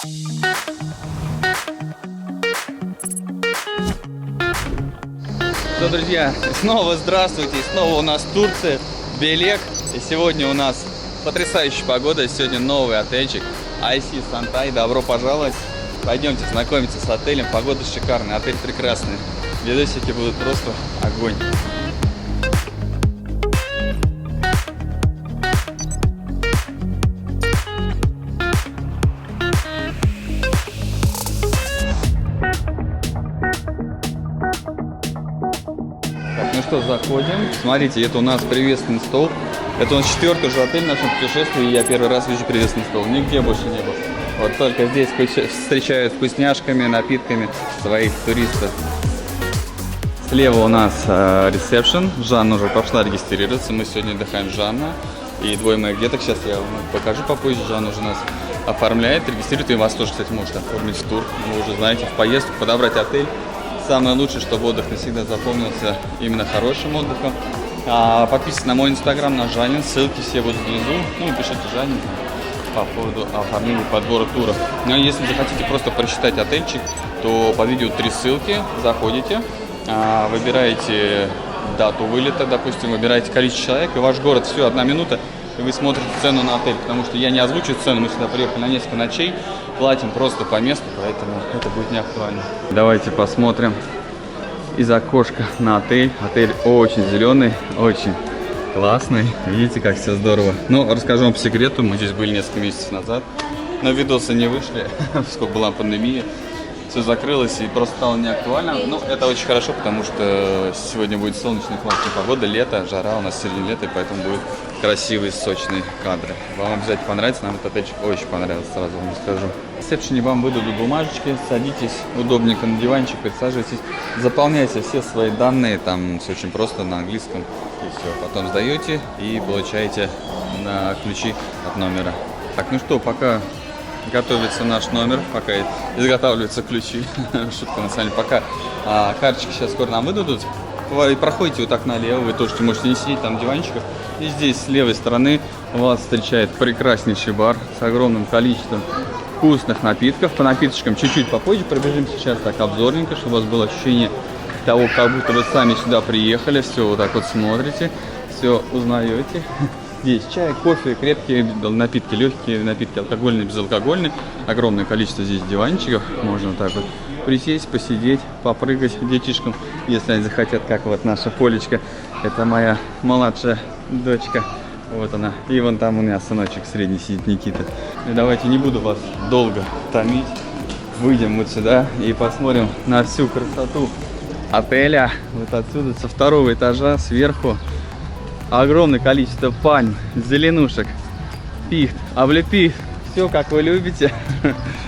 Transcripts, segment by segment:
Что, друзья, снова здравствуйте, снова у нас Турция, Белек. И сегодня у нас потрясающая погода, сегодня новый отельчик IC Сантай, добро пожаловать. Пойдемте знакомиться с отелем, погода шикарная, отель прекрасный, видосики будут просто огонь. Ну что, заходим. Смотрите, это у нас приветственный стол. Это у нас 4-й же отель в нашем путешествии. Я первый раз вижу приветственный стол. Нигде больше не был. Вот только здесь встречают вкусняшками, напитками своих туристов. Слева у нас ресепшн. Жанна уже пошла регистрироваться. Мы сегодня отдыхаем с Жанной. И двое моих деток. Сейчас я вам покажу попозже. Жанна уже нас оформляет, регистрирует. И вас тоже, кстати, может оформить в тур. Вы уже знаете, в поездку подобрать отель. Самое лучшее, чтобы отдых навсегда запомнился именно хорошим отдыхом. Подписывайтесь на мой инстаграм, на Жанин, ссылки все будут внизу. Ну и пишите Жанин по поводу оформления подбора тура. Но если захотите просто прочитать отельчик, то под видео 3 ссылки. Заходите, выбираете дату вылета, допустим, выбираете количество человек и ваш город. Все, 1 минута, и вы смотрите цену на отель. Потому что я не озвучиваю цену, мы сюда приехали на несколько ночей. Платим просто по месту, поэтому это будет не актуально. Давайте посмотрим из окошка на отель. Отель очень зеленый, очень классный. Видите, как все здорово. Ну, расскажу вам по секрету. Мы здесь были несколько месяцев назад. Но видосы не вышли, сколько была пандемия. Все закрылось и просто стало неактуально. Ну, это очень хорошо, потому что сегодня будет солнечная классная погода, лето, жара, у нас середина лета, и поэтому будут красивые, сочные кадры. Вам обязательно понравится, нам этот отельчик очень понравился, сразу вам скажу. В ресепшене вам выдадут бумажечки, садитесь удобненько на диванчик, присаживайтесь, заполняйте все свои данные, там все очень просто на английском, и все. Потом сдаете и получаете на ключи от номера. Так, ну что, пока готовится наш номер, пока изготавливаются ключи. Шутка на самом деле. Пока карточки сейчас скоро нам выдадут. И проходите вот так налево, вы тоже можете не сидеть там диванчиков. И здесь с левой стороны вас встречает прекраснейший бар с огромным количеством вкусных напитков. По напиточкам чуть-чуть попозже пробежим сейчас так обзорненько, чтобы у вас было ощущение того, как будто вы сами сюда приехали. Все вот так вот смотрите, все узнаете. Здесь чай, кофе, крепкие напитки, легкие напитки, алкогольные, безалкогольные. Огромное количество здесь диванчиков. Можно вот так вот присесть, посидеть, попрыгать детишкам, если они захотят, как вот наша Полечка. Это моя младшая дочка. Вот она. И вон там у меня сыночек средний сидит, Никита. И давайте не буду вас долго томить. Выйдем вот сюда и посмотрим на всю красоту отеля. Вот отсюда, со 2-го этажа, сверху. Огромное количество пальм, зеленушек, пихт, облепихт, все как вы любите.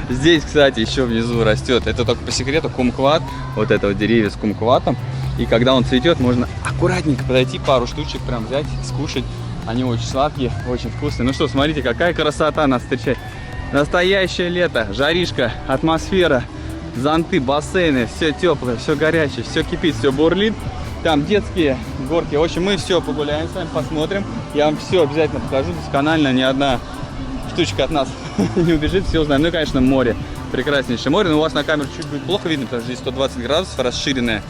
Здесь, кстати, еще внизу растет, это только по секрету, кумкват, вот это вот деревья с кумкватом. И когда он цветет, можно аккуратненько подойти, пару штучек прям взять, скушать. Они очень сладкие, очень вкусные. Ну что, смотрите, какая красота нас встречает. Настоящее лето, жаришка, атмосфера, зонты, бассейны, все теплое, все горячее, все кипит, все бурлит. Там детские горки. В общем, мы все погуляем с вами, посмотрим. Я вам все обязательно покажу. Досконально, ни одна штучка от нас не убежит. Все узнаем. Ну и, конечно, море. Прекраснейшее море. Но у вас на камеру чуть будет плохо видно, потому что здесь 120 градусов, расширенная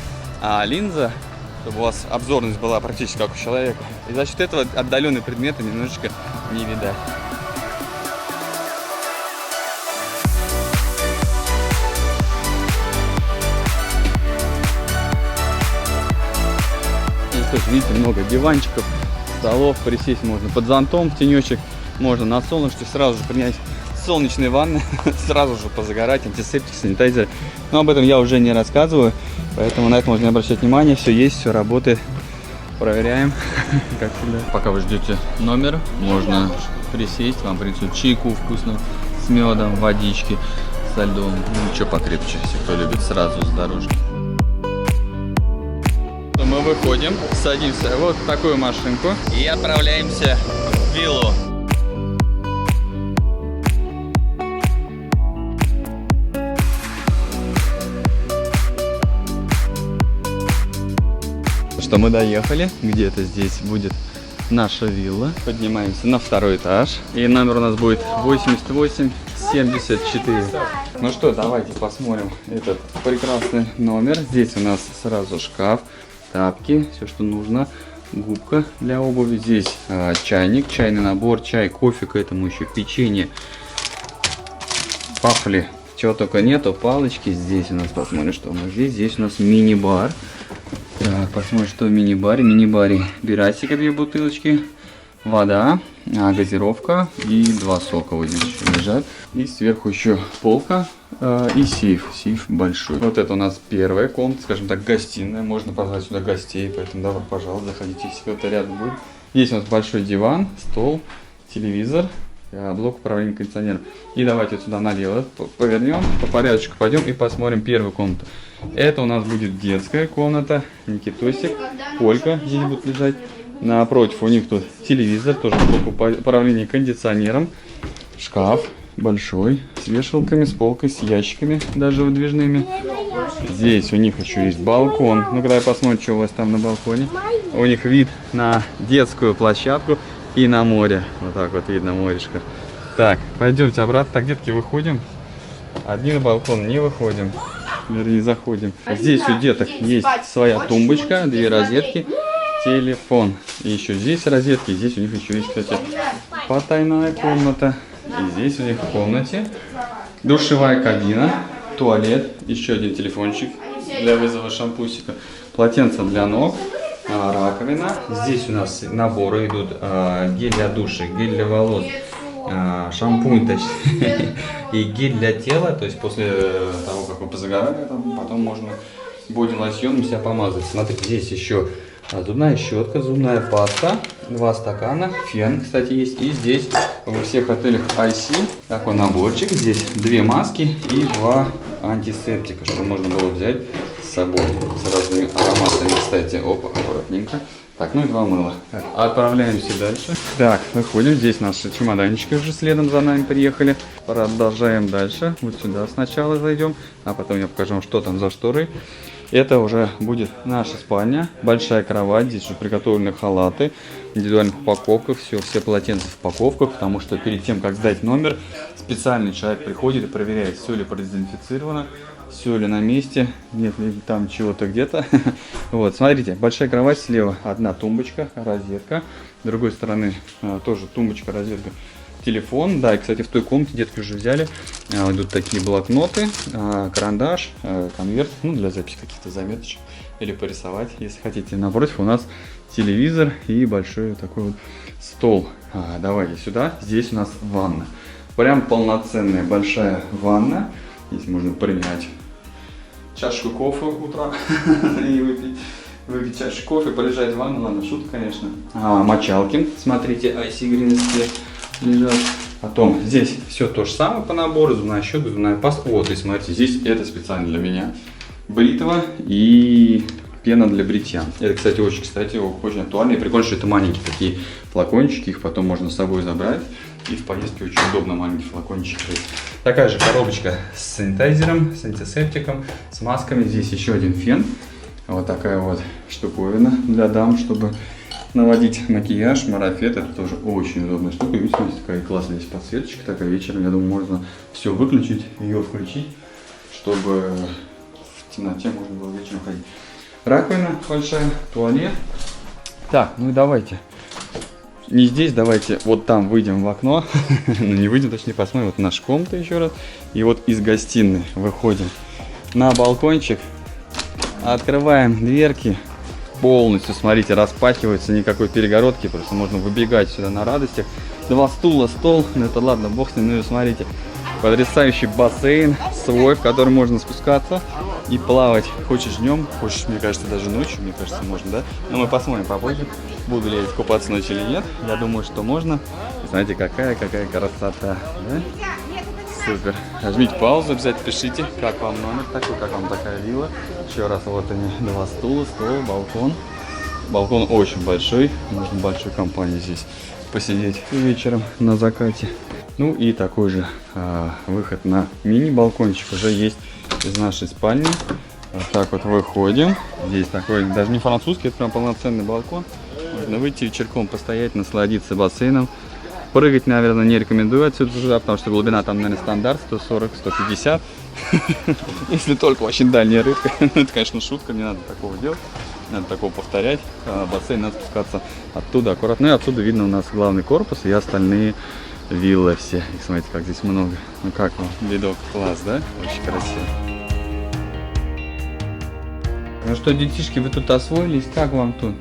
линза, чтобы у вас обзорность была практически как у человека. И за счет этого отдаленные предметы немножечко не видать. Видите, много диванчиков, столов, присесть можно под зонтом в тенечек, можно на солнышке сразу же принять солнечные ванны, сразу же позагорать, антисептик, санитайзер. Но об этом я уже не рассказываю, поэтому на это можно не обращать внимания. Все есть, все работает. Проверяем, как всегда. Пока вы ждете номер, можно присесть, вам принесут чайку вкусную с медом, водички, со льдом, ну что покрепче, если кто любит сразу с дорожки. Мы выходим, садимся вот в такую машинку и отправляемся в виллу. Что мы доехали, где-то здесь будет наша вилла. Поднимаемся на 2-й этаж. И номер у нас будет 88 74. Ну что, давайте посмотрим этот прекрасный номер. Здесь у нас сразу шкаф, тапки, все, что нужно. Губка для обуви. Здесь чайник, чайный набор, чай, кофе, к этому еще печенье, вафли. Чего только нету, палочки. Здесь у нас, посмотрим, что у нас здесь. Здесь у нас мини-бар. Так, посмотрим, что в мини-баре. В мини-баре бирасика, 2 бутылочки, вода, газировка и 2 сока вот здесь еще лежат. И сверху еще полка и сейф. Сейф большой. Вот это у нас первая комната, скажем так, гостиная. Можно позвать сюда гостей, поэтому давай, пожалуйста, заходите, если кто-то рядом будет. Здесь у нас большой диван, стол, телевизор, блок управления кондиционером. И давайте сюда налево повернем, по порядочку пойдем и посмотрим первую комнату. Это у нас будет детская комната, Никитосик, Полька здесь будет лежать. Напротив у них тут телевизор, тоже блок управления кондиционером, шкаф большой, с вешалками, с полкой, с ящиками даже выдвижными. Здесь у них еще есть балкон. Ну-ка, давай посмотрим, что у вас там на балконе. У них вид на детскую площадку и на море. Вот так вот видно морешко. Так, пойдемте обратно. Так, детки, выходим. Одни на балкон не выходим. Вернее, заходим. Здесь у деток есть своя тумбочка, 2 розетки, телефон. И еще здесь розетки. Здесь у них еще есть, кстати, потайная комната. И здесь у них в комнате душевая кабина, туалет, еще один телефончик для вызова шампусика, полотенце для ног, раковина. Здесь у нас наборы идут: гель для душа, гель для волос, шампунь, точнее, и гель для тела. То есть после того, как вы позагорали, потом можно боди-лосьоном себя помазать. Смотрите, здесь еще зубная щетка, зубная паста, 2 стакана, фен, кстати, есть. И здесь во всех отелях IC такой наборчик. Здесь 2 маски и 2 антисептика, чтобы можно было взять с собой с разными ароматами. Кстати, опа, аккуратненько. Так, ну и 2 мыла. Отправляемся дальше. Так, выходим. Здесь наши чемоданчики уже следом за нами приехали. Продолжаем дальше. Вот сюда сначала зайдем, а потом я покажу вам, что там за шторой. Это уже будет наша спальня, большая кровать, здесь уже приготовлены халаты, в индивидуальных упаковках, все полотенца в упаковках, потому что перед тем, как сдать номер, специальный человек приходит и проверяет, все ли продезинфицировано, все ли на месте, нет ли там чего-то где-то. Вот, смотрите, большая кровать слева, одна тумбочка, розетка, с другой стороны тоже тумбочка, розетка. Телефон, да, и, кстати, в той комнате детки уже взяли, идут такие блокноты, карандаш, конверт, ну, для записи каких-то заметочек или порисовать, если хотите. Напротив у нас телевизор и большой такой вот стол. Давайте сюда, здесь у нас ванна, прям полноценная большая ванна, здесь можно принять чашку кофе утра и выпить чашку кофе, полежать в ванну, ладно, шутка, конечно. Мочалки, смотрите, IC Green лежат. Потом здесь все то же самое по набору: зубная щетка, зубная паста. Вот, и смотрите, здесь это специально для меня бритва и пена для бритья. Это, кстати, очень актуально и прикольно, что это маленькие такие флакончики, их потом можно с собой забрать. И в поездке очень удобно маленький флакончик. Такая же коробочка с санитайзером, с антисептиком, с масками. Здесь еще один фен. Вот такая вот штуковина для дам, чтобы наводить макияж, марафет. Это тоже очень удобная штука. Видите, такая классная здесь подсветочка. Такая вечером, я думаю, можно все выключить, ее включить, чтобы в темноте можно было вечером ходить. Раковина большая, туалет. Так, ну и давайте. Не здесь, давайте вот там выйдем в окно. Ну не выйдем, точнее посмотрим. Вот наша комната еще раз. И вот из гостиной выходим на балкончик. Открываем дверки. Полностью, смотрите, распахивается, никакой перегородки, просто можно выбегать сюда на радостях. 2 стула, стол, ну это ладно, бог с ним. Ну и смотрите, потрясающий бассейн свой, в который можно спускаться и плавать. Хочешь днем, хочешь, мне кажется, даже ночью, мне кажется, можно, да? Но мы посмотрим попозже, буду ли я купаться ночью или нет. Я думаю, что можно. И смотрите, какая красота, да? Супер. Нажмите паузу, обязательно пишите, как вам номер такой, как вам такая вилла. Еще раз, вот они, 2 стула, стол, балкон. Балкон очень большой, можно большой компании здесь посидеть вечером на закате. Ну и такой же выход на мини-балкончик уже есть из нашей спальни. Вот так вот выходим. Здесь такой, даже не французский, это прям полноценный балкон. Можно выйти вечерком, постоять, насладиться бассейном. Прыгать, наверное, не рекомендую отсюда туда, потому что глубина там, наверное, стандарт 140-150. Если только очень дальняя рыбка. Это, конечно, шутка, не надо такого делать. Надо такого повторять. В бассейн надо спускаться оттуда аккуратно. Ну и оттуда видно у нас главный корпус и остальные виллы все. И смотрите, как здесь много. Ну как вам видок? Класс, да? Очень красиво. Ну что, детишки, вы тут освоились? Как вам тут?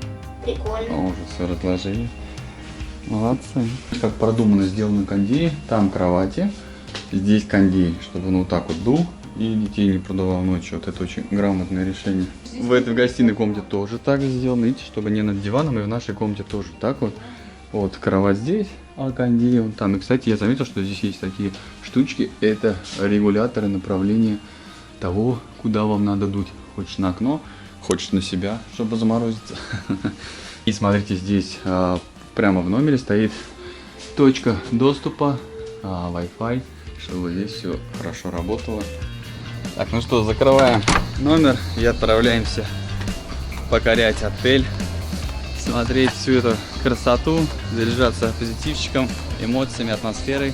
Прикольно. Уже все разложили. Молодцы. Как продуманно сделаны кондеи. Там кровати. Здесь кондей, чтобы он вот так вот дул и детей не продувал ночью. Вот это очень грамотное решение. В этой гостиной комнате тоже так сделано. Видите, чтобы не над диваном, и в нашей комнате тоже так вот. Вот кровать здесь, а кондей вон там. И, кстати, я заметил, что здесь есть такие штучки. Это регуляторы направления того, куда вам надо дуть. Хочешь на окно, хочешь на себя, чтобы заморозиться. И смотрите, здесь прямо в номере стоит точка доступа, Wi-Fi, чтобы здесь все хорошо работало. Так, ну что, закрываем номер и отправляемся покорять отель, смотреть всю эту красоту, заряжаться позитивчиком, эмоциями, атмосферой.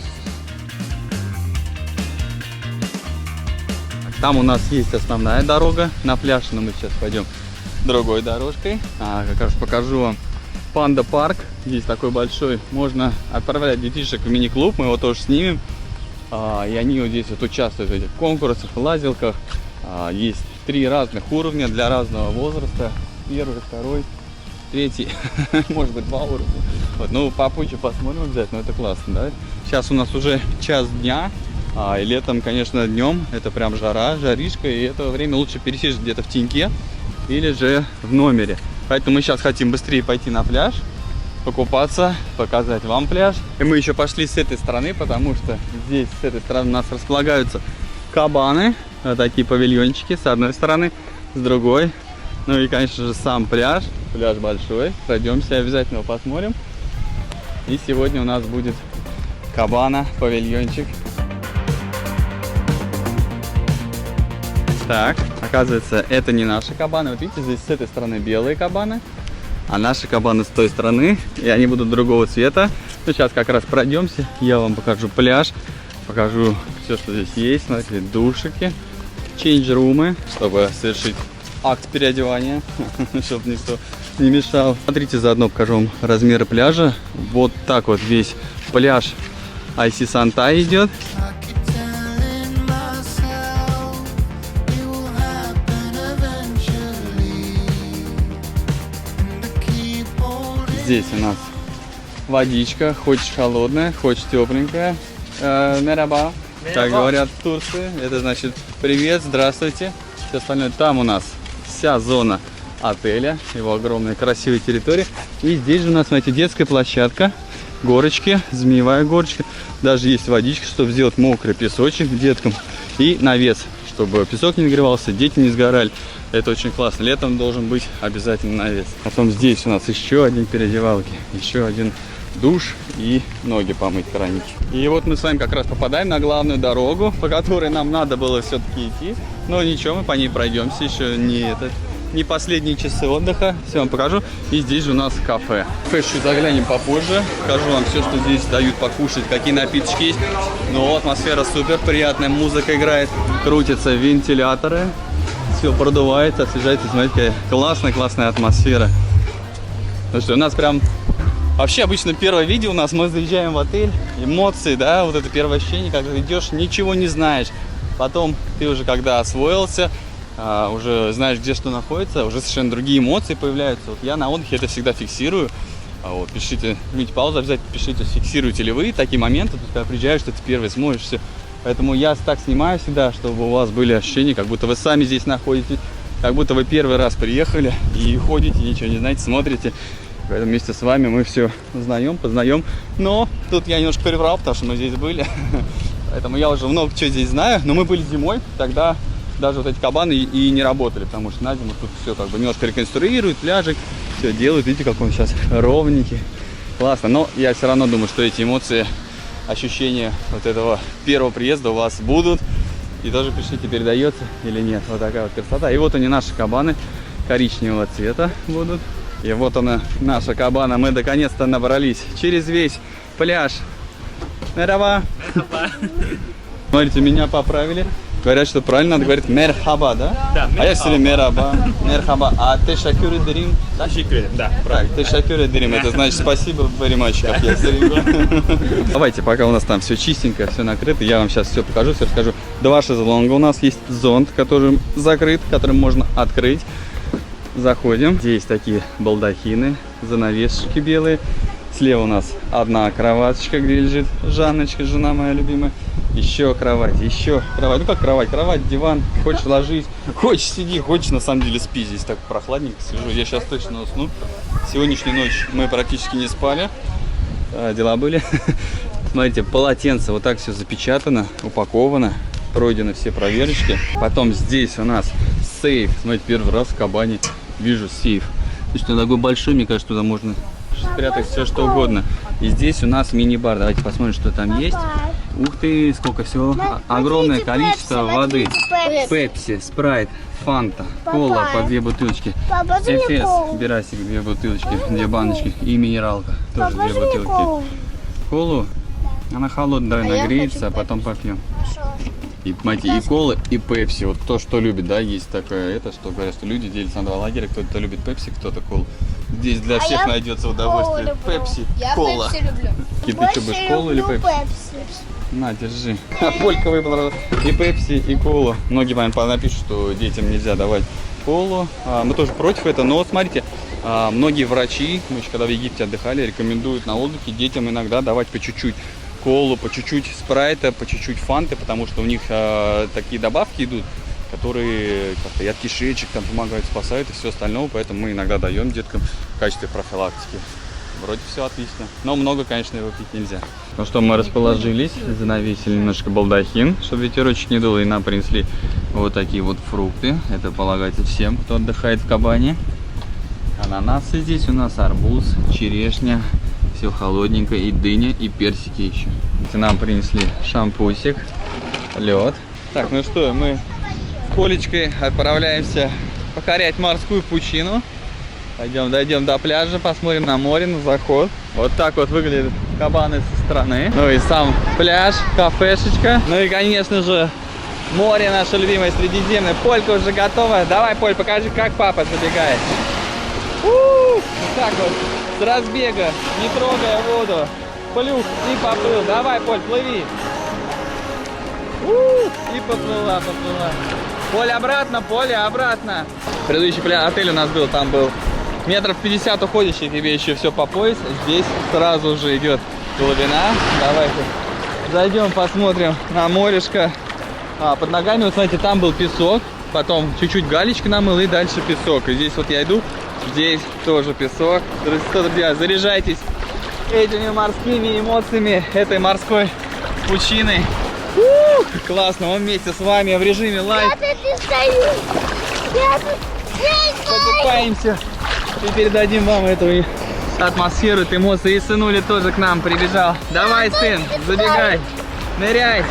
Там у нас есть основная дорога на пляж, но мы сейчас пойдем другой дорожкой. Как раз покажу вам Панда парк. Здесь такой большой. Можно отправлять детишек в мини-клуб, мы его тоже снимем. И они вот здесь вот участвуют в этих конкурсах, лазилках. Есть 3 разных уровня для разного возраста. 1, 2, 3, может быть 2 уровня. Вот, ну попозже посмотрим обязательно, это классно, да? Сейчас у нас уже час дня. И летом, конечно, днем это прям жара, жаришка, и это время лучше пересесть где-то в теньке или же в номере. Поэтому мы сейчас хотим быстрее пойти на пляж, покупаться, показать вам пляж. И мы еще пошли с этой стороны, потому что здесь с этой стороны у нас располагаются кабаны, такие павильончики с одной стороны, с другой. Ну и, конечно же, сам пляж, пляж большой, пройдемся, обязательно его посмотрим. И сегодня у нас будет кабана, павильончик. Так, оказывается, это не наши кабаны. Вот видите, здесь с этой стороны белые кабаны, а наши кабаны с той стороны, и они будут другого цвета. Ну, сейчас как раз пройдемся, я вам покажу пляж, покажу все, что здесь есть. Смотрите, душики, чейндж-румы, чтобы совершить акт переодевания, чтобы никто не мешал. Смотрите, заодно покажу вам размеры пляжа. Вот так вот весь пляж IC Санта идет. Здесь у нас водичка, хочешь холодная, хочешь тепленькая. Мераба, как говорят в Турции. Это значит привет, здравствуйте. Все остальное. Там у нас вся зона отеля, его огромная красивая территория. И здесь же у нас, смотрите, детская площадка, горочки, змеевая горочка. Даже есть водичка, чтобы сделать мокрый песочек деткам. И навес, чтобы песок не нагревался, дети не сгорали. Это очень классно. Летом должен быть обязательно навес. Потом здесь у нас еще один переодевалки, еще один душ и ноги помыть, хранить. И вот мы с вами как раз попадаем на главную дорогу, по которой нам надо было все-таки идти. Но ничего, мы по ней пройдемся. Еще не последние часы отдыха. Все вам покажу. И здесь же у нас кафе. Кафе чуть заглянем попозже. Покажу вам все, что здесь дают покушать, какие напиточки есть. Но атмосфера супер приятная, музыка играет, крутятся вентиляторы. Все продувается, освежается, смотрите, какая классная атмосфера. Ну что, у нас прям вообще обычно первое видео у нас, мы заезжаем в отель, эмоции, да, вот это первое ощущение, когда идешь, ничего не знаешь. Потом ты уже когда освоился, уже знаешь, где что находится, уже совершенно другие эмоции появляются. Вот я на отдыхе это всегда фиксирую. Вот, пишите, видите, паузу обязательно пишите, фиксируете ли вы такие моменты, то есть, когда приезжаешь, что ты первый смотришь все. Поэтому я так снимаю всегда, чтобы у вас были ощущения, как будто вы сами здесь находитесь, как будто вы первый раз приехали и ходите, ничего не знаете, смотрите. Поэтому вместе с вами мы все узнаем, познаем. Но тут я немножко переврал, потому что мы здесь были. Поэтому я уже много чего здесь знаю. Но мы были зимой, тогда даже вот эти кабаны и не работали, потому что на зиму тут все как бы немножко реконструируют, пляжик, все делают. Видите, как он сейчас ровненький. Классно. Но я все равно думаю, что эти эмоции, ощущения вот этого первого приезда у вас будут. И тоже пишите, передается или нет. Вот такая вот красота. И вот они, наши кабаны коричневого цвета будут. И вот она, наша кабана. Мы наконец-то набрались через весь Пляж. Мерхаба. Смотрите, меня поправили. Говорят, что правильно надо говорить мерхаба, да? Да, А я все время мерхаба, мерхаба. А тешакюр эдерим? Да, Так, правильно. тешакюр эдерим. Это значит спасибо very much, как я все время. Давайте, пока у нас там все чистенько, все накрыто, я вам сейчас все покажу, все расскажу. Два шезлонга у нас есть, зонт, который закрыт, который можно открыть. Заходим. Здесь такие балдахины, занавесочки белые. Слева у нас одна кроваточка, где лежит Жанночка, жена моя любимая. Еще кровать, еще кровать. Ну как кровать? Кровать, диван. Хочешь ложись, хочешь сиди, хочешь на самом деле спи. Здесь так прохладненько сижу. Я сейчас точно усну. Сегодняшнюю ночь мы практически не спали. Дела были. Смотрите, полотенце. Вот так все запечатано, упаковано. Пройдены все проверочки. Потом здесь у нас сейф. Смотрите, первый раз в кабане вижу сейф. То есть он такой большой, мне кажется, туда можно спрятать все что угодно. И здесь у нас мини-бар. Давайте посмотрим, что там есть. Ух ты, сколько всего. Огромное количество воды. Пепси, спрайт, фанта, кола по 2 бутылочки. Эфес, бирай себе 2 бутылочки, 2 баночки. И минералка, тоже 2 бутылки. Колу, она холодная, нагреется, а потом попьем. И, смотрите, и кола, и пепси. Вот то, что любит, да, есть такое, это, что говорят, что люди делятся на два лагеря. Кто-то любит пепси, кто-то колу. Здесь для всех найдется удовольствие. Пепси, кола. люблю. Ты что будешь, колу или пепси? На, держи. Полька выбрала и пепси, и колу. Многие, наверное, напишут, что детям нельзя давать колу. Мы тоже против этого. Но вот смотрите, многие врачи, мы еще когда в Египте отдыхали, рекомендуют на отдыхе детям иногда давать по чуть-чуть колу, по чуть-чуть спрайта, по чуть-чуть фанты, потому что у них такие добавки идут, которые как-то и от кишечек там помогают, спасают и все остальное. Поэтому мы иногда даем деткам в качестве профилактики. Вроде все отлично. Но много, конечно, его пить нельзя. Ну что, мы расположились, занавесили немножко балдахин, чтобы ветерочек не дул, и нам принесли вот такие вот фрукты. Это полагается всем, кто отдыхает в кабане. Ананасы здесь у нас, арбуз, черешня, все холодненько, и дыня, и персики еще. Нам принесли шампусик, лед. Так, ну что, мы с Колечкой отправляемся покорять морскую пучину. Дойдем до пляжа, посмотрим на море, на заход. Вот так вот выглядят кабаны со стороны. Ну и сам пляж, кафешечка. Ну и, конечно же, море наше любимое, Средиземное. Полька уже готова. Давай, Поль, покажи, как папа забегает. Вот так вот, с разбега, не трогая воду. Плюх и поплыл. Давай, Поль, плыви. И поплыла. Поле обратно, Поле обратно. Предыдущий отель у нас был, там был метров 50 уходящий, тебе еще все по пояс. Здесь сразу же идет глубина. Давайте зайдем, посмотрим на морешко. Под ногами, вот смотрите, там был песок. Потом чуть-чуть галечка намыл и дальше песок. И здесь вот я иду, здесь тоже песок. Друзья, заряжайтесь этими морскими эмоциями, этой морской пучиной. Классно, он вместе с вами в режиме лайв. Я тут не стою. Я тут не стою. Покупаемся и передадим вам эту атмосферу, эту эмоции. И сынуля тоже к нам прибежал. Давай, сын, забегай, ныряй.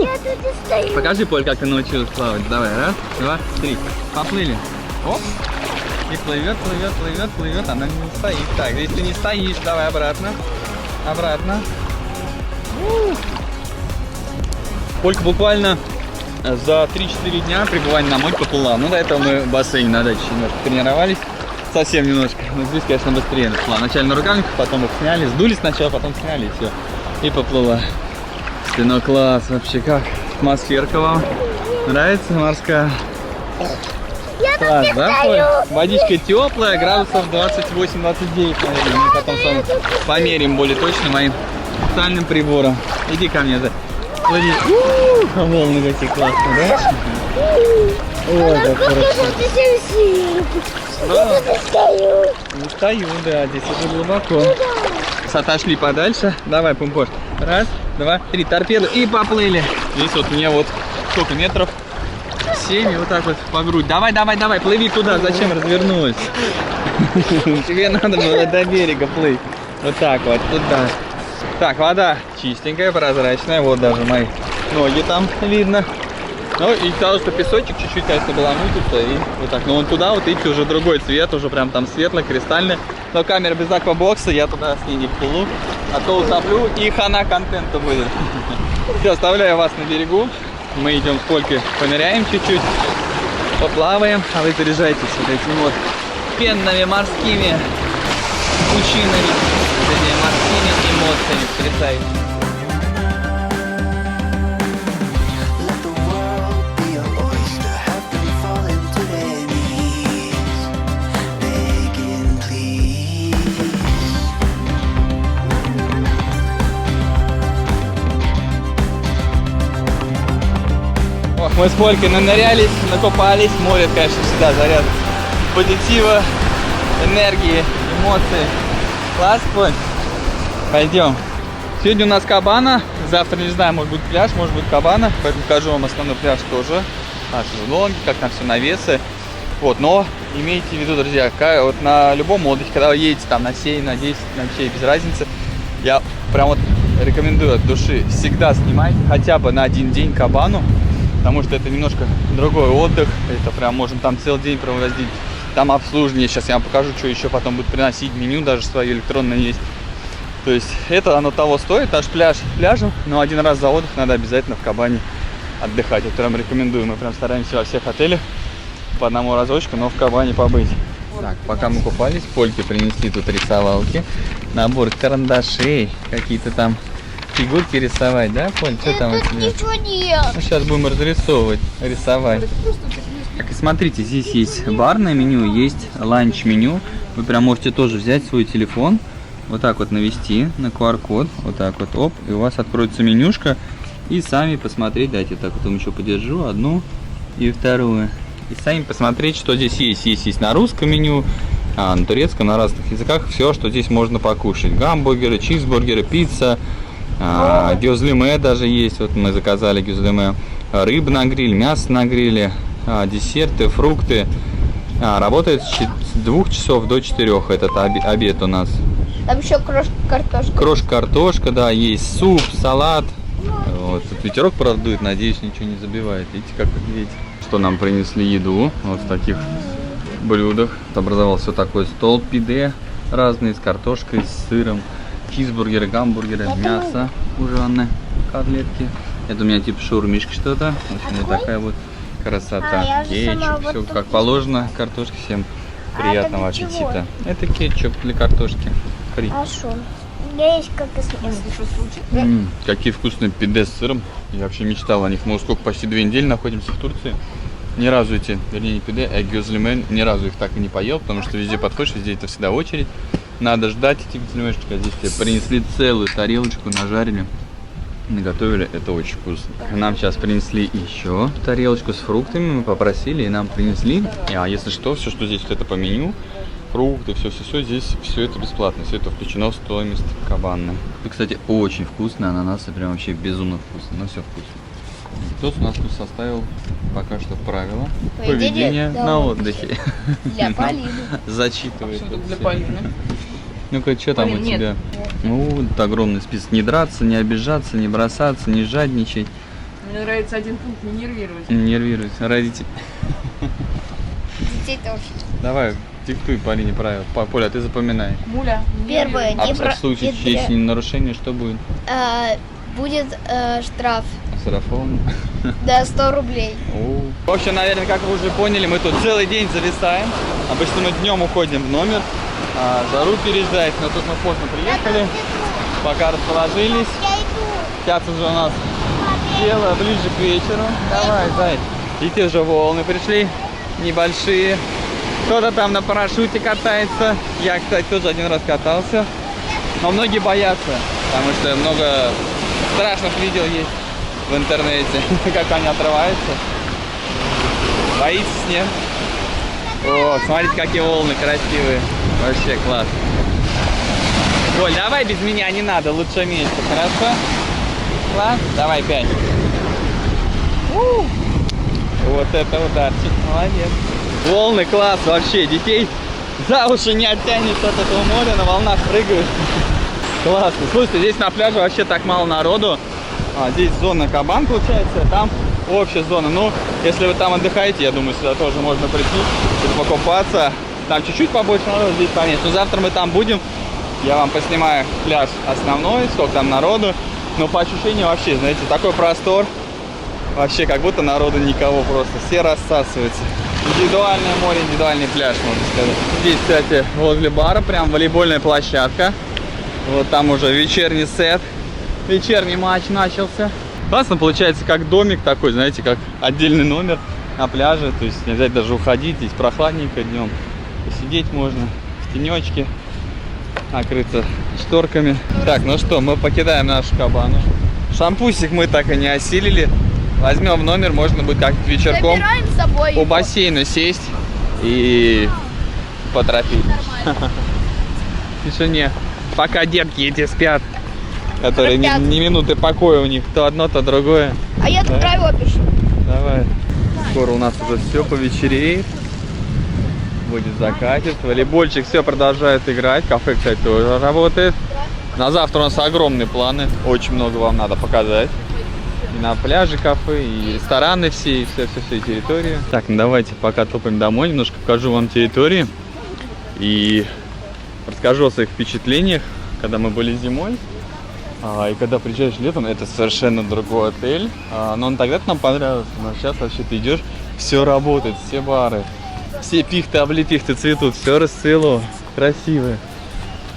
Я тут не стою. Покажи, Поль, как ты научилась плавать. Давай, раз, два, три. Поплыли. Оп. И плывет. Она не стоит. Так, здесь ты не стоишь. Давай обратно. Полька буквально за 3-4 дня пребывания на море поплыла. Ну, до этого мы в бассейне на даче немножко тренировались. Совсем немножко. Но здесь, конечно, быстрее поплыла. Вначале на рукавниках, потом их сняли. Сдули сначала, потом сняли и все. И поплыла. Ну, класс. Вообще, как атмосферка вам? Нравится морская? Я тут Класс, не да, стою. Поль? Водичка теплая, градусов 28-29, наверное. Мы потом с вами померим более точно моим специальным прибором. Иди ко мне, да. Плыви. Волны какие классные, да? Ой, как хорошо. Я тут не стою. Не стою, да, здесь уже глубоко. Отошли подальше. Давай, Пумпош. Раз, два, три. Торпеду и поплыли. Здесь вот мне вот сколько метров? 7, и вот так вот по грудь. Давай, плыви туда. Зачем развернулась? Тебе надо было до берега плыть. Вот так вот, туда. Так, вода чистенькая, прозрачная. Вот даже мои ноги там видно. Ну и того, что песочек чуть-чуть, конечно, баламутится и вот так. Но вон туда вот видите, уже другой цвет, уже прям там светлый, кристальный. Но камера без аквабокса, я туда с ней не вплыву. А то утоплю и хана контента будет. Все, оставляю вас на берегу. Мы идем с Полькой, поныряем чуть-чуть, поплаваем, а вы заряжайтесь вот этими вот пенными морскими пучинами, этими морскими эмоциями потрясающими. Мы с Полькой нанырялись, накупались. Море, конечно, всегда заряд позитива, энергии, эмоций. Класс, Поль? Пойдем. Сегодня у нас Кабана. Завтра, не знаю, может быть пляж, может быть Кабана. Поэтому покажу вам основной пляж тоже. Наши шезлонги, как там все навесы. Вот, но имейте в виду, друзья, вот на любом отдыхе, когда вы едете там на 7, на 10 ночей, без разницы, я прям вот рекомендую от души всегда снимать хотя бы на один день Кабану. Потому что это немножко другой отдых. Это прям можно там целый день проводить. Там обслуживание. Сейчас я вам покажу, что еще потом будет приносить. Меню даже свое электронное есть. То есть это оно того стоит. Аж пляж пляжем. Но один раз за отдых надо обязательно в Кабане отдыхать. Я прям рекомендую. Мы прям стараемся во всех отелях по одному разочку, но в Кабане побыть. Так, пока мы купались, Польке принесли тут рисовалки. Набор карандашей. Какие-то там фигурки рисовать, да, Поль? Что там у тебя? Ничего нет. Ну, сейчас будем разрисовывать, рисовать. Так, и смотрите, здесь есть барное меню, есть ланч-меню. Вы прям можете тоже взять свой телефон, вот так вот навести на QR-код, вот так вот, оп, и у вас откроется менюшка. И сами посмотреть, дайте так вот еще подержу, одну и вторую. И сами посмотреть, что здесь есть. Есть на русском меню, на турецком, на разных языках, все, что здесь можно покушать. Гамбургеры, чизбургеры, пицца. Гёзлеме даже есть, вот мы заказали гёзлеме, рыба на гриль, мясо на гриле, десерты, фрукты. Работает с 2 часов до 4, этот обед у нас. Там еще крошка картошка. Крошка картошка, да, есть суп, салат. Вот, тут ветерок, правда, дует, надеюсь, ничего не забивает. Видите, как ветер. Что нам принесли еду, вот в таких блюдах. Образовался такой стол, пиде разные, с картошкой, с сыром. Чизбургеры, гамбургеры, мясо ужаное, котлетки. Это у меня типа шаурмишка что-то. В общем, вот такая вот красота. Кетчуп, все как положено. Картошки, всем приятного аппетита. Это кетчуп для картошки. Фри. А что? У меня есть как и Какие вкусные пиде с сыром. Я вообще мечтал о них. Мы сколько, почти 2 недели находимся в Турции. Ни разу вернее не пиде, а гёзлеме, ни разу их так и не поел, потому что везде подходишь, везде это всегда очередь. Надо ждать эти гёзлемешечки, а здесь тебе принесли целую тарелочку, нажарили, наготовили, это очень вкусно. Нам сейчас принесли еще тарелочку с фруктами, мы попросили и нам принесли. А если что, все, что здесь вот это по меню, фрукты, все, здесь все это бесплатно, все это включено в стоимость Кабаны. И, кстати, очень вкусно, ананасы прям вообще безумно вкусно, но все вкусно. Кто у нас тут составил пока что правила поведения на отдыхе. Для Полины. Зачитывает. Для Полины. Ну-ка, что там у тебя? Ну, вот огромный список. Не драться, не обижаться, не бросаться, не жадничать. Мне нравится один пункт, не нервировать. Не нервировать. Родители. Детей-то вообще. Давай, диктуй Полине правила. Поля, ты запоминай. Муля. Первое. А в случае чьего нарушения что будет? Будет штраф. Сарафон. Да, 100 рублей. В общем, наверное, как вы уже поняли, мы тут целый день зависаем. Обычно мы днем уходим в номер, жару переждать, но тут мы поздно приехали, пока расположились. Я иду. Сейчас уже у нас дело ближе к вечеру. Давай, зай. Видите, уже волны пришли, небольшие. Кто-то там на парашюте катается. Я, кстати, тоже один раз катался. Но многие боятся, потому что много страшных видео есть в интернете, как они отрываются. Боитесь, нет? О, смотрите, какие волны красивые. Вообще класс. Оль, давай без меня, не надо, лучше меньше, хорошо? Класс? Давай 5. Вот это ударчик, молодец. Волны класс вообще, детей за уши не оттянешь от этого моря, на волнах прыгают. Классно. Слушайте, здесь на пляже вообще так мало народу. Здесь зона кабан получается, там общая зона. Ну, если вы там отдыхаете, я думаю, сюда тоже можно прийти, покупаться. Там чуть-чуть побольше народу, здесь поменьше. Но завтра мы там будем. Я вам поснимаю пляж основной, сколько там народу. Но по ощущению вообще, знаете, такой простор. Вообще как будто народу никого просто. Все рассасываются. Индивидуальное море, индивидуальный пляж, можно сказать. Здесь, кстати, возле бара прям волейбольная площадка. Вот там уже вечерний сет. Вечерний матч начался. Классно получается, как домик такой, знаете, как отдельный номер на пляже. То есть не обязательно даже уходить, здесь прохладненько днем. Посидеть можно в тенечке, накрыться шторками. Так, ну что, мы покидаем нашу кабану. Шампусик мы так и не осилили. Возьмем в номер, можно будет как-то вечерком Забираем с собой у его. бассейна сесть и поторопить. В тишине. Пока детки эти спят, которые ни минуты покоя у них, то одно, то другое. А я тут правила пишу. Давай. Скоро у нас уже все повечереет. Будет закатит. Волейбольчик все продолжает играть. Кафе, кстати, тоже работает. На завтра у нас огромные планы. Очень много вам надо показать. И на пляже кафе, и рестораны все, и все территории. Так, ну давайте пока топаем домой. Немножко покажу вам территории. И расскажу о своих впечатлениях, когда мы были зимой. И когда приезжаешь летом, это совершенно другой отель. Но он тогда нам понравился. Но сейчас вообще ты идешь, все работает, все бары. Все пихты, облепихты цветут, все расцвело, красивое.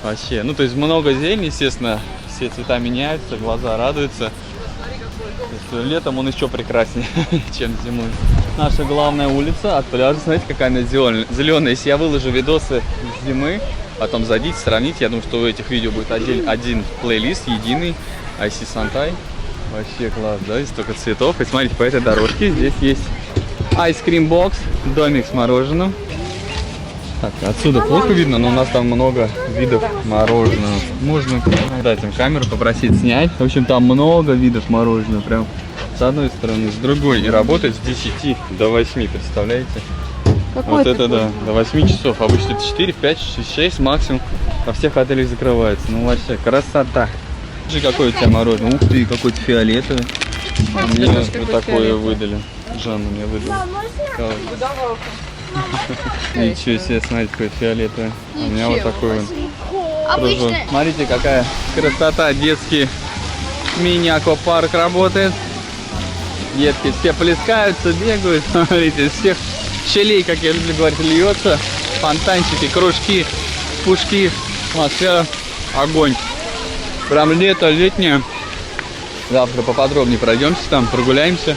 Вообще, ну то есть много зелени, естественно, все цвета меняются, глаза радуются. То есть, летом он еще прекраснее, чем зимой. Наша главная улица от пляжа, смотрите, какая она зеленая. Если я выложу видосы с зимы, потом зайдите, сравните, я думаю, что у этих видео будет один плейлист, единый, IC Сантай. Вообще класс, да, здесь столько цветов. И смотрите, по этой дорожке здесь есть Ice Cream Box, домик с мороженым. Так, отсюда плохо видно, но у нас там много видов мороженого. Можно дать им камеру, попросить снять. В общем, там много видов мороженого, прям с одной стороны, с другой. И работает с 10 до 8, представляете? Вот это да, до 8 часов. Обычно это 4, 5, 6 максимум. Во всех отелях закрывается. Ну вообще, красота. Смотри, какое у тебя мороженое. Ух ты, какой-то фиолетовый. Мне вот такое выдали. Жанна мне выдала. Ничего себе, смотрите, какой фиолетовый. У меня вот такой вот кружок. Смотрите, какая красота. Детский мини-аквапарк работает. Детки все плескаются, бегают. Смотрите, из всех щелей, как я люблю говорить, льется. Фонтанчики, кружки, пушки. Атмосфера, огонь. Прям лето летнее. Завтра поподробнее пройдемся там, прогуляемся.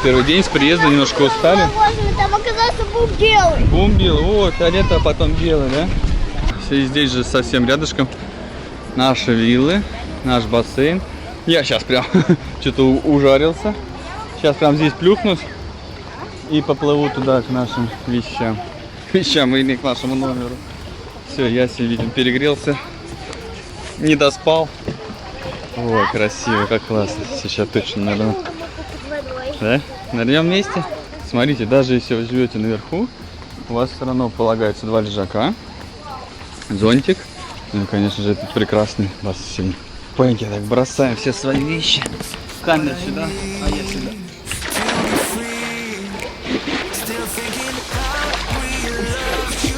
Первый день с приезда, немножко устали. Там оказался бум белый. Бум белый, вот, фиолетовый, а потом белый, да? Все здесь же совсем рядышком наши виллы, наш бассейн. Я сейчас прям что-то ужарился. Сейчас прям здесь плюхнусь и поплыву туда к нашим вещам. Вещам или к нашему номеру. Все, я себе, видимо, перегрелся. Не доспал. Ой, красиво, как классно. Сейчас точно нырну. Да? Нырнем вместе? Смотрите, даже если вы живете наверху, у вас все равно полагается 2 лежака, зонтик, ну и, конечно же, этот прекрасный бассейн. Пойки, так бросаем все свои вещи. Камера сюда, а я сюда.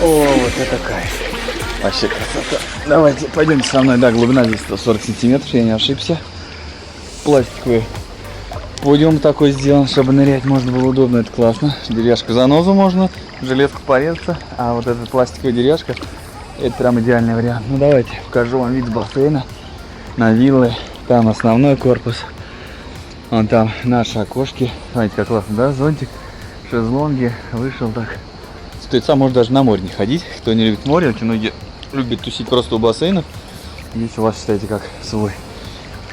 О, вот это кайф. Вообще красота. Давайте, пойдемте со мной. Да, глубина здесь 140 сантиметров, я не ошибся. Пластиковый подиум такой сделан, чтобы нырять можно было удобно, это классно. Деревяшку занозу можно, жилетку порезаться, а вот эта пластиковая деревяшка, это прям идеальный вариант. Ну давайте, покажу вам вид с бассейна на виллы. Там основной корпус, вон там наши окошки. Смотрите, как классно, да, зонтик, шезлонги, вышел так. Стоится, может даже на море не ходить, кто не любит море, очень многие любят тусить просто у бассейнов. Здесь у вас, считайте, как свой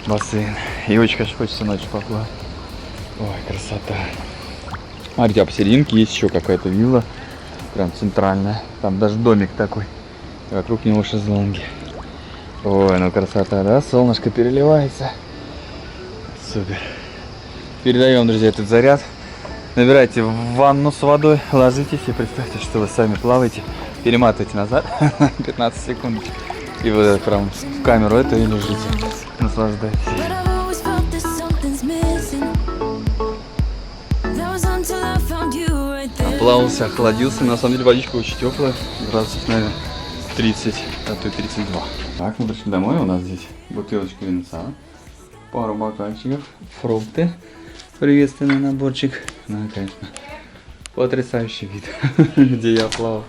бассейн. И очень, конечно, хочется ночью поплавать. Ой, красота. Смотрите, а посерединке есть еще какая-то вилла. Прям центральная. Там даже домик такой. Вокруг него шезлонги. Ой, ну красота, да? Солнышко переливается. Супер. Передаем, друзья, этот заряд. Набирайте ванну с водой, ложитесь и представьте, что вы сами плаваете. Перематывайте назад 15 секунд. И вы прям в камеру это и лежите. Наслаждайтесь. But I've always felt that something's missing. That was until I found you right there. Плавался, охладился. На самом деле водичка очень теплая. Градусов, наверное, 30, а то и 32. Так, мы пришли домой. У нас здесь бутылочка винца, пару бокальчиков, фрукты. Приветственный наборчик. Ну, конечно, потрясающий вид, где я плавал.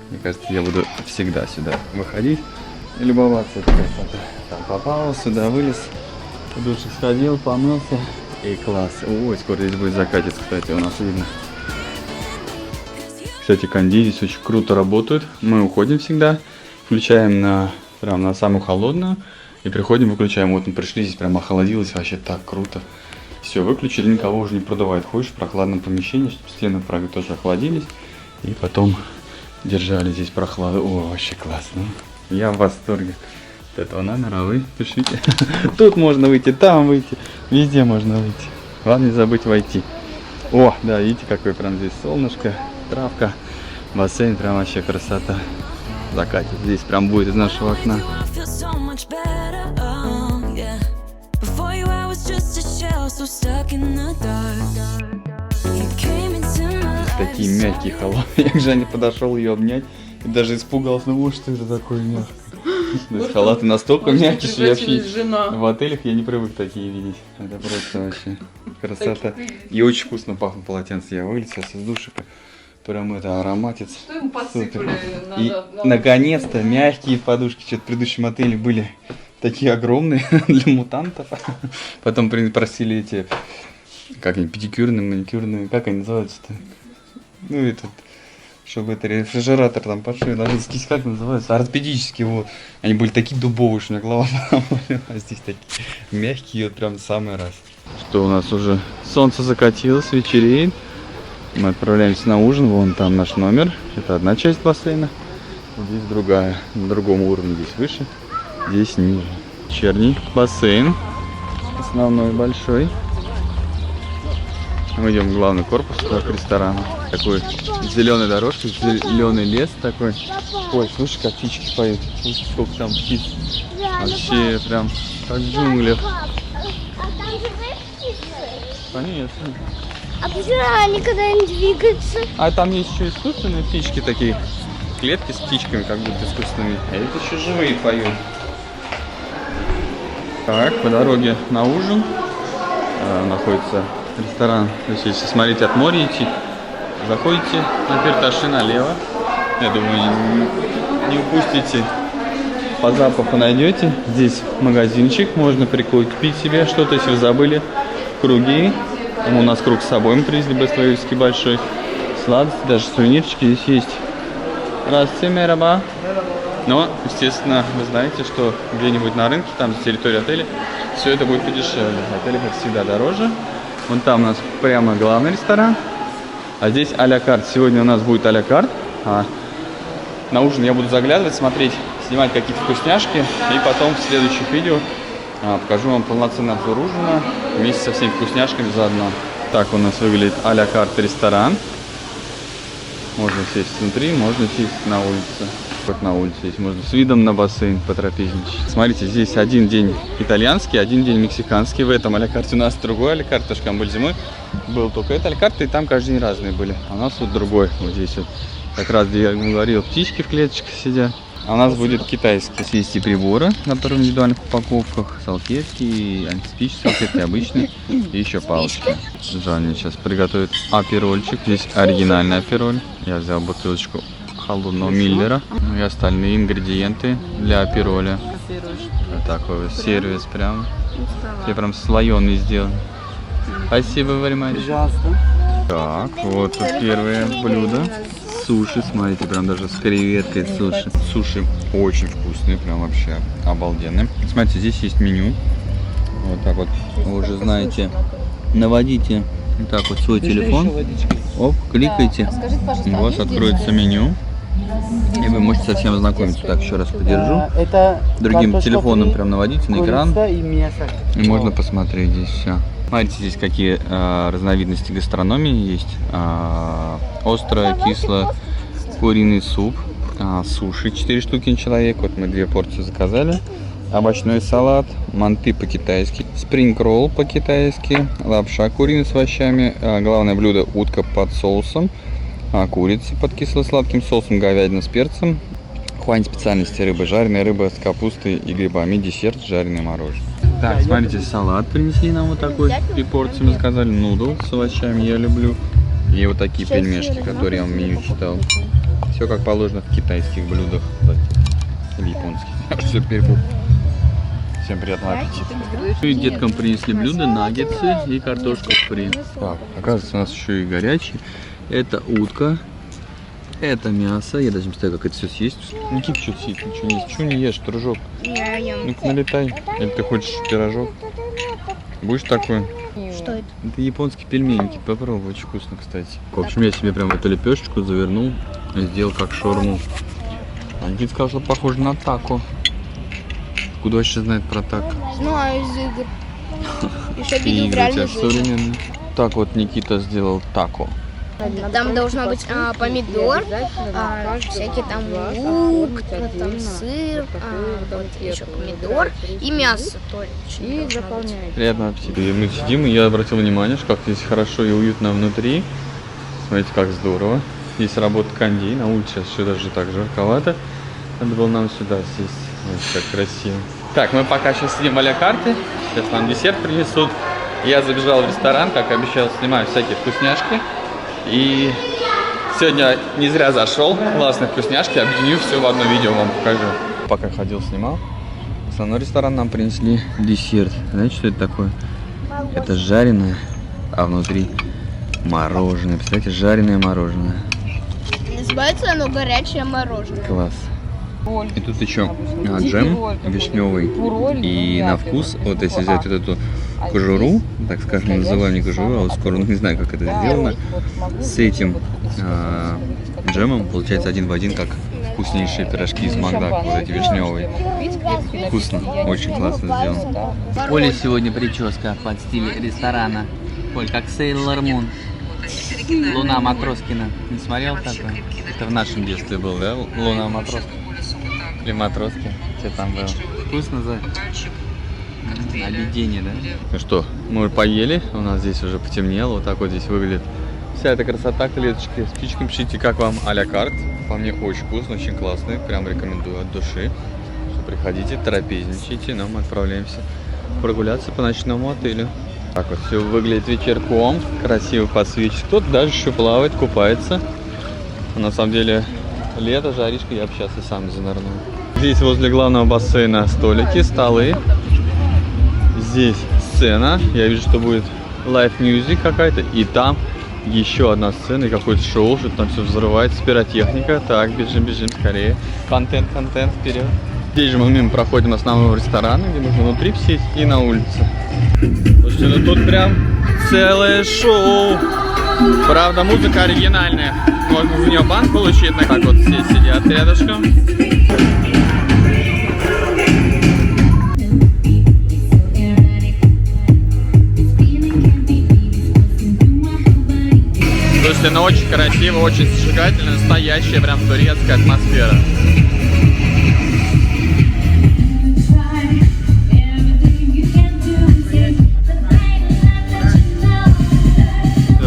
Мне кажется, я буду всегда сюда выходить и любоваться этой красотой. Там попал, сюда вылез, в душик сходил, помылся. И класс. Ой, скоро здесь будет закатец, кстати, у нас видно. Кстати, кондей здесь очень круто работают. Мы уходим всегда, включаем прям на самую холодную и приходим, выключаем. Вот мы пришли, здесь прям охладилось, вообще так круто. Все, выключили, никого уже не продувает. Ходишь в прохладном помещении, чтобы стены тоже охладились. И потом держали здесь прохладу. О, вообще классно. Я в восторге от этого номера. Вы пишите. Тут можно выйти, там выйти. Везде можно выйти. Главное не забыть войти. О, да, видите, какое прям здесь солнышко, травка, бассейн, прям вообще красота. Закатит здесь прям будет из нашего окна. I feel so much better. Oh, yeah. Before you, I was just a shell, so stuck in the dark. You came into my life. Такие мягкие халаты. Я к Жанне подошел ее обнять и даже испугался. Ну вот что это такое мягкое. То есть халаты настолько мягкие, что я вообще в отелях я не привык такие видеть. Это просто вообще красота. И очень вкусно пахнут полотенца. Я вылез сейчас из душа. Прям это ароматец. Что ему подсыпали? И наконец-то мягкие подушки. Что-то в предыдущем отеле были такие огромные для мутантов. Потом просили эти, как они, педикюрные, маникюрные, как они называются-то? Ну, этот, чтобы это рефрижератор там подшили, ложиться, как называется, ортопедические, вот. Они были такие дубовые, что у меня голова болела, а здесь такие мягкие, вот прям в самый раз. Что у нас уже солнце закатилось, вечереет. Мы отправляемся на ужин, вон там наш номер, это одна часть бассейна, здесь другая, на другом уровне, здесь выше, здесь ниже. Вечерний бассейн, основной большой. Мы идем в главный корпус, к ресторану. Такой зеленой дорожкой, зеленый лес такой. Ой, слушай, как птички поют. Слушай, сколько там птиц. Вообще прям как в джунглях. А там живые птицы? Конечно. А почему они никогда не двигаются? А там есть еще искусственные птички такие. Клетки с птичками, как будто искусственными. А это еще живые поют. Так, по дороге на ужин находится ресторан. То есть, если смотрите от моря идти, заходите на Перташи налево. Я думаю, не упустите. По запаху найдете. Здесь магазинчик, можно прикупить себе что-то, если вы забыли. Круги. У нас круг с собой мы привезли, быстролевский большой. Сладости, даже сувенирчики здесь есть. Здравствуйте, мераба. Но, естественно, вы знаете, что где-нибудь на рынке, там, с территории отеля, все это будет подешевле. В отеле, как всегда, дороже. Вон там у нас прямо главный ресторан. А здесь а-ля карт. Сегодня у нас будет а-ля карт. На ужин я буду заглядывать, смотреть, снимать какие-то вкусняшки. И потом в следующих видео покажу вам полноценный обзор ужина вместе со всеми вкусняшками заодно. Так у нас выглядит а-ля карт ресторан. Можно сесть внутри, можно сесть на улице. Как на улице здесь можно с видом на бассейн потрапезничать. Смотрите, здесь один день итальянский, один день мексиканский. В этом а-ля карте у нас другой а-ля карт, потому что мы были зимой. Был только это а-ля карты, и там каждый день разные были. А у нас вот другой. Вот здесь вот как раз, где я говорил, птички в клеточках сидят. А у нас будет китайский. Здесь есть и приборы, которые в индивидуальных упаковках, салфетки, антисептические салфетки обычные, и еще палочки. Жанна сейчас приготовит аперольчик. Здесь оригинальный апероль. Я взял бутылочку холодного Миллера. Ну и остальные ингредиенты для апероля. Вот такой вот сервис прям. Все прям слоеный сделан. Спасибо, very much. Пожалуйста. Так, вот тут первое блюдо. Суши, смотрите, прям даже с креветкой суши. Суши очень вкусные, прям вообще обалденные. Смотрите, здесь есть меню. Вот так вот, вы уже знаете. Наводите вот так вот свой телефон. Оп, кликайте. У вас откроется меню. И вы можете со всем ознакомиться. Так, еще раз подержу. Другим телефоном прям наводите на экран. И можно посмотреть здесь все. Смотрите, здесь какие разновидности гастрономии есть. Острое, кисло, куриный суп, суши 4 штуки на человек. Вот мы 2 порции заказали. овощной салат, манты по-китайски, спринг-ролл по-китайски, лапша куриная с овощами, главное блюдо утка под соусом, курица под кисло-сладким соусом, говядина с перцем, хуань специальности рыбы, жареная рыба с капустой и грибами, десерт, жареное мороженое. Так, смотрите, салат принесли нам вот такой, 3 порции мы заказали, нудл с овощами, я люблю, и вот такие пельмешки, которые я вам в меню читал. Все как положено в китайских блюдах, или японских, все перепутал. Всем приятного аппетита. И деткам принесли блюда, наггетсы и картошку фри. Так, оказывается, у нас еще и горячий. Это утка, это мясо. Я даже не представляю, как это все съесть. Никита что-то съесть, ничего не есть. Чего не ешь, дружок? Я ем. Ну-ка налетай. Или ты хочешь пирожок? Будешь такой? Что это? Это японские пельменики. Попробуй, очень вкусно, кстати. В общем, я себе прям эту лепешечку завернул и сделал как шаурму. А Никита сказал, что похоже на тако. Куда вообще знает про тако? Знаю из игр. Еще И видел в игры реальной у тебя жизни. современные. Так вот Никита сделал тако. Там должно быть помидор, всякие там лук, там сыр, вот еще помидор и мясо тоже. И заполняете. Приятного аппетита. И мы сидим, и я обратил внимание, что как здесь хорошо и уютно внутри. Смотрите, как здорово. Здесь работает кондей, на улице сейчас еще даже так жарковато. Надо было нам сюда сесть. Смотрите, как красиво. Так, мы пока сейчас сидим в а-ля-карте. Сейчас нам десерт принесут. Я забежал в ресторан, как обещал, снимаю всякие вкусняшки. И сегодня не зря зашел. Классные вкусняшки. Объединю все в одно видео, вам покажу. Пока ходил, снимал. В основной ресторан нам принесли десерт. Знаете, что это такое? Это жареное, а внутри мороженое. Представляете, жареное мороженое. Называется оно горячее мороженое. Класс. И тут еще джем вишневый. И на вкус, вот если взять вот эту кожуру, так скажем, называем не кожуру, а вот скоро, не знаю, как это сделано, с этим джемом получается один в один, как вкуснейшие пирожки из Макдака, вот эти вишневые. Вкусно, очень классно сделано. Оля сегодня прическа под стиль ресторана. Оль, как Сейлор Мун. Луна Матроскина. Не смотрел такое? Это в нашем детстве был, да? Луна Матроскина. Или Матроски. Что там было? Вкусно, Зай? Объедение, да? Ну что, мы поели. У нас здесь уже потемнело. Вот так вот здесь выглядит вся эта красота, клеточки. С птичками пишите, как вам а-ля карт. По мне очень вкусно, очень классный. Прям рекомендую от души. Что приходите, трапезничайте. Но мы отправляемся прогуляться по ночному отелю. Так вот все выглядит вечерком. Красиво подсвечивает. Кто-то даже еще плавает, купается. На самом деле лето, жаришка, я бы сейчас и сам занырнул. Здесь возле главного бассейна столики, столы. Здесь сцена. Я вижу, что будет live music какая-то. И там еще одна сцена и какое-то шоу, что там все взрывается, пиротехника. Так, бежим, скорее. Контент, вперед. Здесь же мы мимо проходим основного ресторана, где можно внутри сесть и на улице. Слушайте, ну тут прям целое шоу. Правда, музыка оригинальная. Можно за нее бан получить. Так вот все сидят рядышком. Слушайте, ну очень красиво, очень зажигательно, настоящая прям турецкая атмосфера.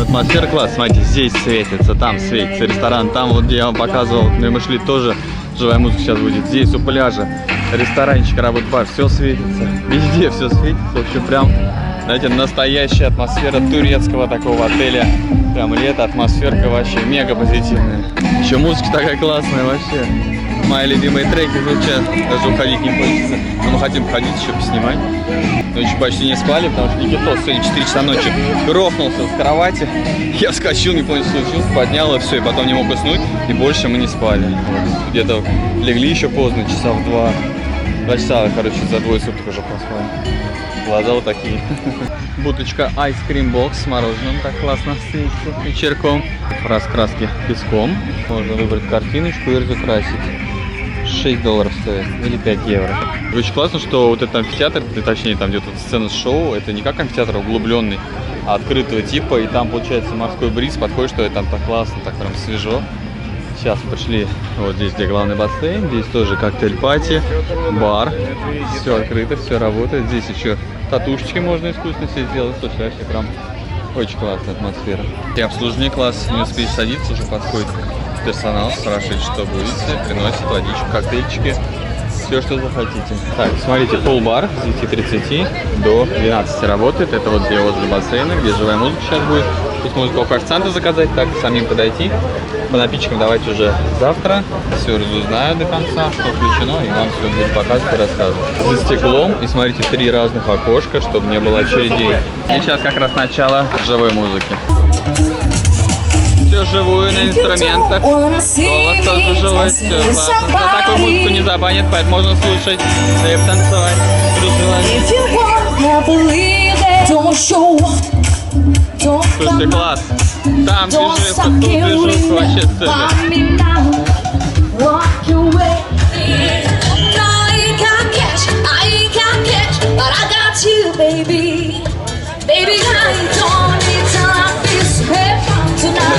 Атмосфера класс, смотрите, здесь светится, там светится ресторан, там вот где я вам показывал, где мы шли, тоже живая музыка сейчас будет. Здесь у пляжа ресторанчик, работает бар, все светится, везде все светится, в общем, прям, знаете, настоящая атмосфера турецкого такого отеля. Прям лето, атмосферка вообще мега позитивная. Еще музыка такая классная вообще. Мои любимые треки звучат, даже уходить не хочется. Но мы хотим ходить еще поснимать. Ночью почти не спали, потому что Никитос сегодня 4 часа ночи грохнулся с кровати. Я вскочил, не понял, что случилось, поднял и все, и потом не мог уснуть, и больше мы не спали. Вот. Где-то легли еще поздно, часа в 2. 2 часа, короче, за двое суток уже проспали. Глаза вот такие. Буточка Ice Cream Box с мороженым, так классно светится вечерком. Раскраски песком. Можно выбрать картиночку и разукрасить. $6 стоит, или 5 евро. Очень классно, что вот этот амфитеатр, точнее там где-то сцена с шоу, это не как амфитеатр углубленный, а открытого типа, и там получается морской бриз, подходит, что это там так классно, так прям свежо. Сейчас мы пришли вот здесь, где главный бассейн. Здесь тоже коктейль-пати, бар. Все открыто, все работает. Здесь еще татушечки можно искусственно себе сделать. Слушай, вообще прям очень классная атмосфера. И обслуживание класс, не успеешь садиться, уже подходит персонал, спрашивает, что будете, приносит водичку, коктейльчики. Все, что захотите. Так, смотрите, пул-бар с 9:30 до 12 работает. Это вот где возле бассейна, где живая музыка сейчас будет. Тут музыку как официанта заказать, так и самим подойти. По напиткам давайте уже завтра. Все разузнаю до конца, что включено, и вам все буду показывать и рассказывать. За стеклом, и смотрите, 3 разных окошка, чтобы не было очередей. И сейчас как раз начало живой музыки. Все живую на инструментах. Голос тоже живой, все классно. Но такую музыку не забанят, поэтому можно слушать, да и танцевать. Слушайте, класс. Там движется, тут движется, вообще супер.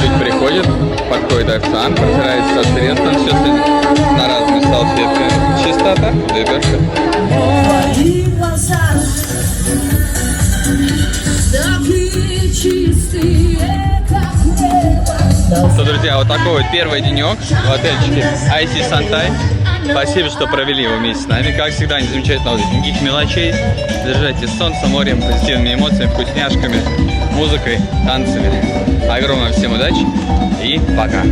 Люди приходят, подходит официант, протирается со средством, все на разные салфетки. Чистота, дыберка. Что, друзья, вот такой вот первый денек в отельчике IC Сантай. Спасибо, что провели его вместе с нами. Как всегда, не замечательно, никаких мелочей. Держитесь солнцем, морем, позитивными эмоциями, вкусняшками, музыкой, танцами. Огромное всем удачи и пока!